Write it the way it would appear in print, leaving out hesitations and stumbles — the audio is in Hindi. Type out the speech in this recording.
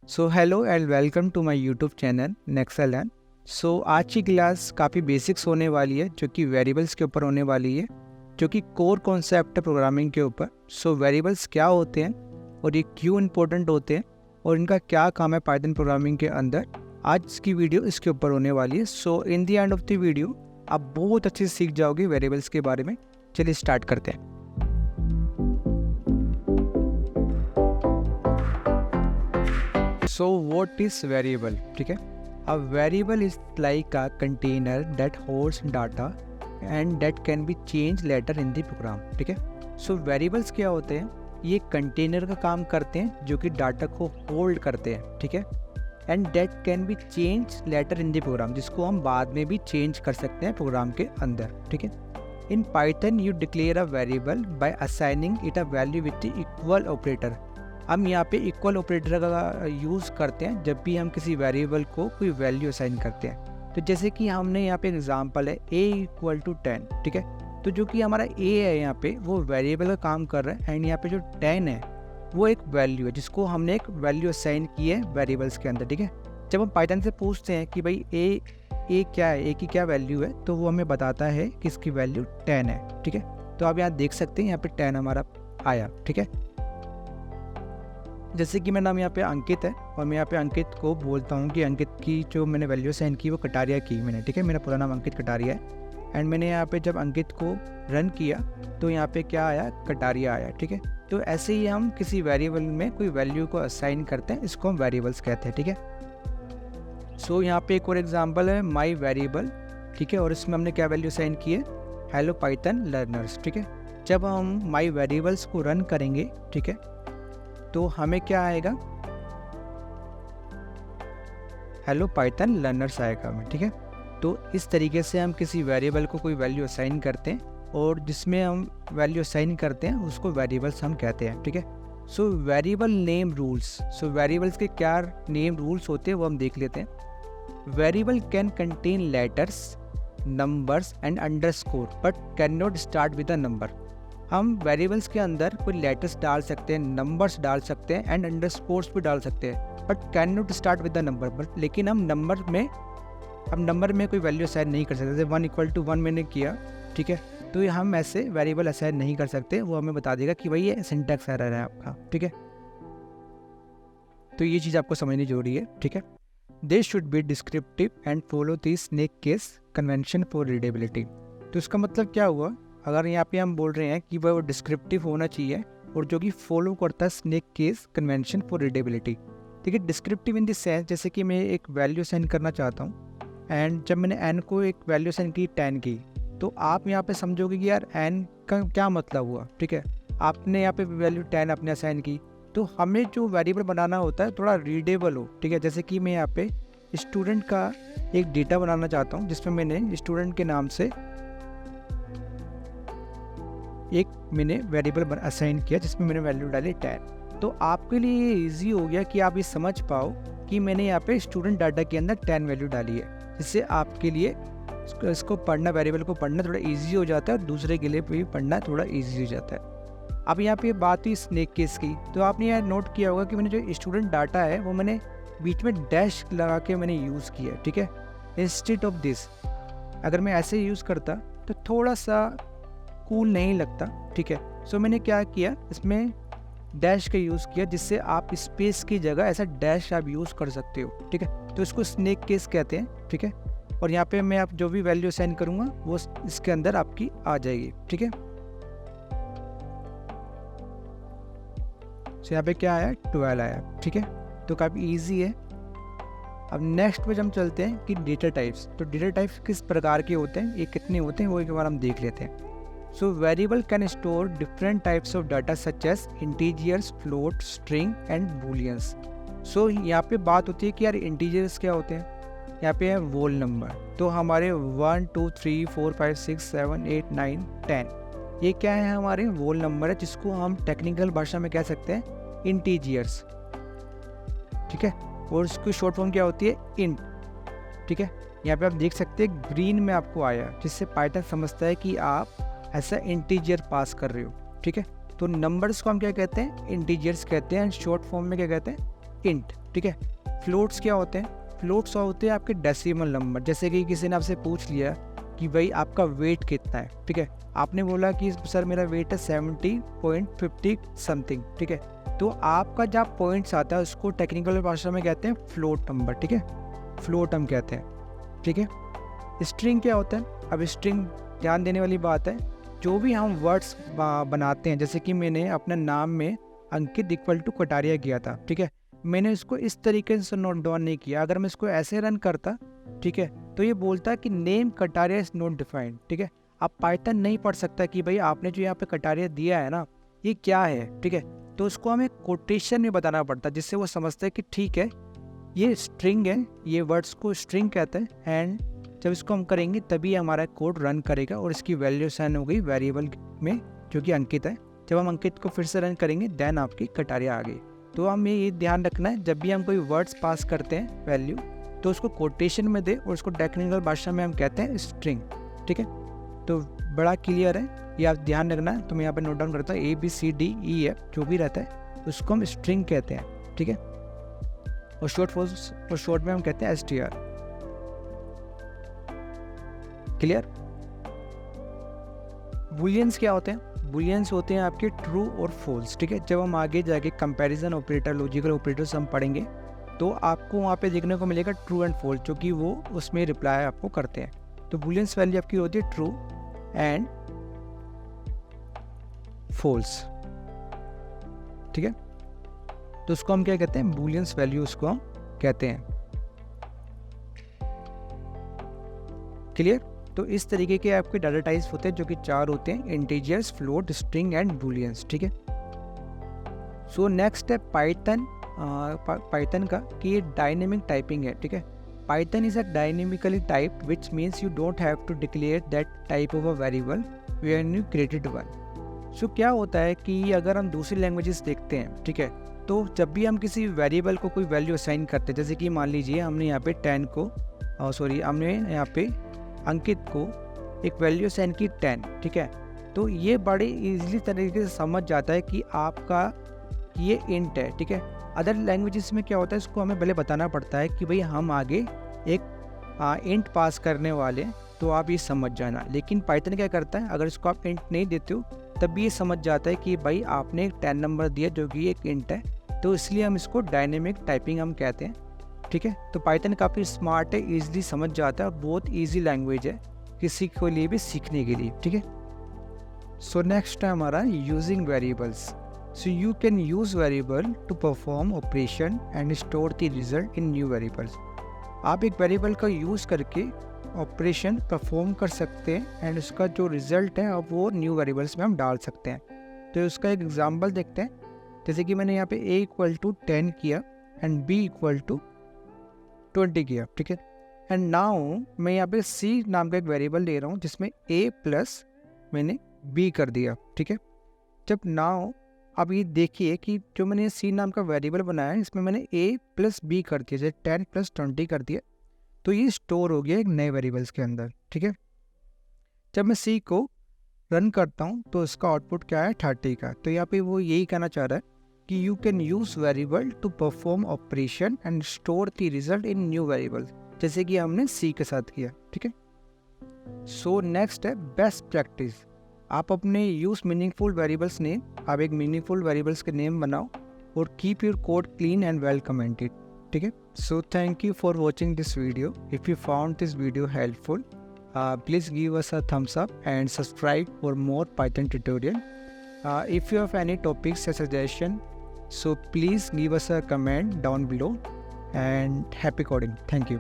So hello and welcome to my YouTube channel Nexal Learn. आज की क्लास काफ़ी बेसिक्स होने वाली है जो कि वेरिएबल्स के ऊपर होने वाली है, जो कि कोर कॉन्सेप्ट है प्रोग्रामिंग के ऊपर। वेरिएबल्स क्या होते हैं और ये क्यों इम्पोर्टेंट होते हैं और इनका क्या काम है पाइथन प्रोग्रामिंग के अंदर, आज की वीडियो इसके ऊपर होने वाली है। In the end of the video आप बहुत अच्छे से सीख जाओगे वेरिएबल्स के बारे में। चलिए स्टार्ट करते हैं। What is variable? ठीक है, a variable is like a container that holds data and that can be changed later in the program. ठीक है, variables क्या होते हैं? ये कंटेनर का काम करते हैं जो कि डाटा को होल्ड करते हैं। ठीक है, and that can be changed later in the program, जिसको हम बाद में भी चेंज कर सकते हैं प्रोग्राम के अंदर। ठीक है, in Python you declare a variable bye assigning it a value with the equal operator. हम यहाँ पे इक्वल ऑपरेटर का यूज़ करते हैं जब भी हम किसी वेरिएबल को कोई वैल्यू असाइन करते हैं। तो जैसे कि हमने यहाँ पे एग्जांपल है a=10। ठीक है, तो जो कि हमारा a है यहाँ पे वो वेरिएबल का काम कर रहा है, एंड यहाँ पे जो 10 है वो एक वैल्यू है जिसको हमने एक वैल्यू असाइन की है वेरिएबल्स के अंदर। ठीक है, जब हम पाइथन से पूछते हैं कि भाई a क्या है, a की क्या वैल्यू है, तो वो हमें बताता है कि इसकी वैल्यू 10 है। ठीक है, तो आप यहाँ देख सकते हैं यहाँ पे 10 हमारा आया। ठीक है, जैसे कि मेरा नाम यहाँ पे अंकित है और मैं यहाँ पे अंकित को बोलता हूँ कि अंकित की जो मैंने वैल्यू सेंड की वो कटारिया की मैंने। ठीक है, मेरा पूरा नाम अंकित कटारिया है, एंड मैंने यहाँ पे जब अंकित को रन किया तो यहाँ पे क्या आया, कटारिया आया। ठीक है, तो ऐसे ही हम किसी वेरिएबल में कोई वैल्यू को असाइन करते हैं, इसको हम वेरिएबल्स कहते हैं। ठीक है, यहाँ पे एक और एग्जाम्पल है माई वेरिएबल। ठीक है, और इसमें हमने क्या वैल्यू असाइन की है, हेलो पाइथन लर्नर्स। ठीक है, जब हम माई वेरिएबल्स को रन करेंगे, ठीक है, तो हमें क्या आएगा, हेलो पाइथन लर्नर्स आएगा हमें। ठीक है, तो इस तरीके से हम किसी वेरिएबल को कोई वैल्यू असाइन करते हैं, और जिसमें हम वैल्यू असाइन करते हैं उसको वेरिएबल्स हम कहते हैं। ठीक है, वेरिएबल नेम रूल्स। वेरिएबल्स के क्या नेम रूल्स होते हैं वो हम देख लेते हैं। Variable can contain letters, numbers and underscore but can not start with a number. हम वेरिएबल्स के अंदर कोई लेटर्स डाल सकते हैं, नंबर्स डाल सकते हैं एंड अंडरस्कोर्स भी डाल सकते हैं, but can not start with the number. But लेकिन हम नंबर में कोई वैल्यू असाइन नहीं कर सकते। जैसे 1=1 मैंने किया, ठीक है, तो हम ऐसे वेरिएबल असाइन नहीं कर सकते, वो हमें बता देगा कि भाई ये सिंटैक्स एरर है आपका। ठीक है, तो ये चीज़ आपको समझनी जरूरी है। ठीक है, they should be descriptive and follow the snake case convention for readability. तो इसका मतलब क्या हुआ, अगर यहाँ पे हम बोल रहे हैं कि वो डिस्क्रिप्टिव होना चाहिए और जो कि फॉलो करता है snake case convention for readability. ठीक है, डिस्क्रिप्टिव इन द सेंस जैसे कि मैं एक वैल्यू सेंड करना चाहता हूँ, एंड जब मैंने n को एक वैल्यू सेंड की 10 की, तो आप यहाँ पे समझोगे कि यार n का क्या मतलब हुआ। ठीक है, आपने यहाँ पे वैल्यू 10 आपने असाइन की, तो हमें जो वेरिएबल बनाना होता है थोड़ा रीडेबल हो। ठीक है, जैसे कि मैं यहाँ पे स्टूडेंट का एक डेटा बनाना चाहता हूँ जिसमें मैंने स्टूडेंट के नाम से मैंने वेरिएबल असाइन किया जिसमें मैंने वैल्यू डाली 10। तो आपके लिए ये ईजी हो गया कि आप ये समझ पाओ कि मैंने यहाँ पे स्टूडेंट डाटा के अंदर 10 वैल्यू डाली है, जिससे आपके लिए इसको पढ़ना, वेरिएबल को पढ़ना थोड़ा ईजी हो जाता है और दूसरे के लिए भी पढ़ना थोड़ा ईजी हो जाता है। अब यहाँ पे बात हुई स्नेक केस की, तो आपने यहाँ नोट किया होगा कि मैंने जो स्टूडेंट डाटा है वो मैंने बीच में डैश लगा के मैंने यूज़ किया। ठीक है, इंस्टेड ऑफ दिस अगर मैं ऐसे यूज़ करता तो थोड़ा सा कूल नहीं लगता। ठीक है, मैंने क्या किया, इसमें डैश का यूज़ किया जिससे आप स्पेस की जगह ऐसा डैश आप यूज़ कर सकते हो। ठीक है, तो इसको स्नेक केस कहते हैं। ठीक है, और यहाँ पे मैं आप जो भी वैल्यू सेंड करूँगा वो इसके अंदर आपकी आ जाएगी। ठीक है, यहाँ पे क्या आया, 12 आया। ठीक है, तो काफ़ी ईजी है। अब नेक्स्ट पे हम चलते हैं कि डेटा टाइप्स। तो डेटा टाइप्स किस प्रकार के होते हैं, ये कितने होते हैं, वो एक बार हम देख लेते हैं। Variable can store different types of data such as integers, float, string and booleans. यहाँ पे बात होती है कि यार integers क्या होते हैं, यहाँ पे है whole number। तो हमारे 1 2 3 4 5 6 7 8 9 10 ये क्या है, हमारे whole number है जिसको हम टेक्निकल भाषा में कह सकते हैं integers। ठीक है, और उसकी शॉर्ट फॉर्म क्या होती है, int। ठीक है, यहाँ पे आप देख सकते हैं ग्रीन में आपको आया, जिससे पाइथन समझता है कि आप ऐसा इंटीजर पास कर रहे हो। ठीक है, तो नंबर्स को हम क्या कहते हैं, इंटीजर्स कहते हैं, शॉर्ट फॉर्म में क्या कहते हैं, इंट, ठीक है। फ्लोट्स क्या होते हैं? फ्लोट्स होते हैं आपके डेसिमल नंबर। जैसे कि किसी ने आपसे पूछ लिया कि भाई आपका वेट कितना है, ठीक है, आपने बोला कि सर मेरा वेट है 70.50 समथिंग, ठीक है, तो आपका जब पॉइंट्स आता है उसको टेक्निकल भाषा में कहते हैं फ्लोट नंबर, ठीक है, फ्लोट हम कहते हैं, ठीक है। स्ट्रिंग क्या होता है? अब स्ट्रिंग ध्यान देने वाली बात है, जो भी हम वर्ड्स बनाते हैं, जैसे कि मैंने अपने नाम में अंकित इक्वल टू कटारिया किया था, ठीक है, मैंने इसको इस तरीके से नोट डाउन नहीं किया। अगर मैं इसको ऐसे रन करता, ठीक है, तो ये बोलता है कि name Kataria is not defined, ठीक है। अब पाइथन नहीं पढ़ सकता कि भाई आपने जो यहाँ पे कटारिया दिया है ना ये क्या है, ठीक है, तो उसको हमें कोटेशन में बताना पड़ता है, जिससे वो समझते हैं कि ठीक है ये स्ट्रिंग है, ये वर्ड्स को स्ट्रिंग कहते हैं, एंड जब इसको हम करेंगे तभी हमारा कोड रन करेगा और इसकी वैल्यू साइन हो गई वेरिएबल में जो कि अंकित है। जब हम अंकित को फिर से रन करेंगे देन आपकी कटारिया आ गई। तो हमें ये ध्यान रखना है जब भी हम कोई वर्ड्स पास करते हैं वैल्यू तो उसको कोटेशन में दे और उसको टेक्निकल भाषा में हम कहते हैं स्ट्रिंग, ठीक है। तो बड़ा क्लियर है, ये आप ध्यान रखना है। तो मैं यहाँ पे नोट डाउन करता हूँ ABCDEF जो भी रहता है उसको हम स्ट्रिंग कहते हैं, ठीक है, और शॉर्ट में हम कहते हैं STR। क्लियर? बुलियंस क्या होते हैं? बुलियंस होते हैं आपके ट्रू और फॉल्स, ठीक है। जब हम आगे जाके कंपैरिजन ऑपरेटर, लॉजिकल ऑपरेटर्स हम पढ़ेंगे तो आपको वहाँ पे देखने को मिलेगा ट्रू एंड फॉल्स, जो कि वो उसमें रिप्लाई आपको करते हैं। तो बुलियंस वैल्यू आपकी होती है ट्रू एंड फॉल्स, ठीक है। तो उसको हम क्या कहते हैं? बुलियंस वैल्यू उसको हम कहते हैं। क्लियर? तो इस तरीके के आपके डाटा टाइप्स होते हैं जो कि 4 होते हैं, integers, float, string and bullions, ठीक है। सो नेक्स्ट है पाइथन का कि ये डायनेमिक टाइपिंग है, ठीक है। Python is a dynamically type which means you don't have to declare that type of a variable when you created one. So क्या होता है कि अगर हम दूसरी लैंग्वेजेस देखते हैं, ठीक है, तो जब भी हम किसी वेरिएबल को कोई वैल्यू असाइन करते हैं, जैसे कि मान लीजिए हमने यहाँ पे 10 को हमने यहाँ पे अंकित को एक वैल्यू असाइन की 10, ठीक है, तो ये बड़े इजीली तरीके से समझ जाता है कि आपका ये इंट है, ठीक है। अदर लैंग्वेजेस में क्या होता है, इसको हमें पहले बताना पड़ता है कि भाई हम आगे एक इंट पास करने वाले, तो आप ये समझ जाना। लेकिन पाइथन क्या करता है, अगर इसको आप इंट नहीं देते हो तब भी ये समझ जाता है कि भाई आपने एक 10 नंबर दिया जो कि एक इंट है, तो इसलिए हम इसको डायनेमिक टाइपिंग हम कहते हैं, ठीक है। तो पाइथन काफ़ी स्मार्ट है, ईजिली समझ जाता है, बहुत ईजी लैंग्वेज है किसी के लिए भी सीखने के लिए, ठीक है। सो नेक्स्ट है हमारा using variables. So you can use variable to perform operation and store the result in new variables. आप एक वेरिएबल का यूज़ करके ऑपरेशन परफॉर्म कर सकते हैं एंड उसका जो रिजल्ट है अब वो न्यू वेरिएबल्स में हम डाल सकते हैं। तो उसका एक एग्जांपल देखते हैं, जैसे कि मैंने यहाँ पे a = 10 किया एंड b = 20 किया, ठीक है। एंड नाउ मैं यहाँ पे c नाम का एक वेरिएबल ले रहा हूँ जिसमें a प्लस मैंने b कर दिया, ठीक है। जब नाउ अब ये देखिए कि जो मैंने c नाम का वेरिएबल बनाया है इसमें मैंने a प्लस b कर दिया, जैसे 10 + 20 कर दिया, तो ये स्टोर हो गया एक नए वेरिएबल्स के अंदर, ठीक है। जब मैं c को रन करता हूँ तो इसका आउटपुट क्या है 30 का। तो यहाँ पे वो यही कहना चाह रहा है कि you can use variable to perform operation and store the result in new variable, जैसे कि हमने c के साथ किया, ठीक है। सो नेक्स्ट है बेस्ट प्रैक्टिस। आप अपने यूज मीनिंगफुल वेरिएबल्स नेम, आप एक मीनिंगफुल वेरिएबल्स के नेम बनाओ और keep your code clean and well commented, ठीक है। So thank you for watching this video. If you found this video helpful, please give us a thumbs up and subscribe for more Python tutorial. If you have any topics or suggestion, so please give us a comment down below, and happy coding. Thank you.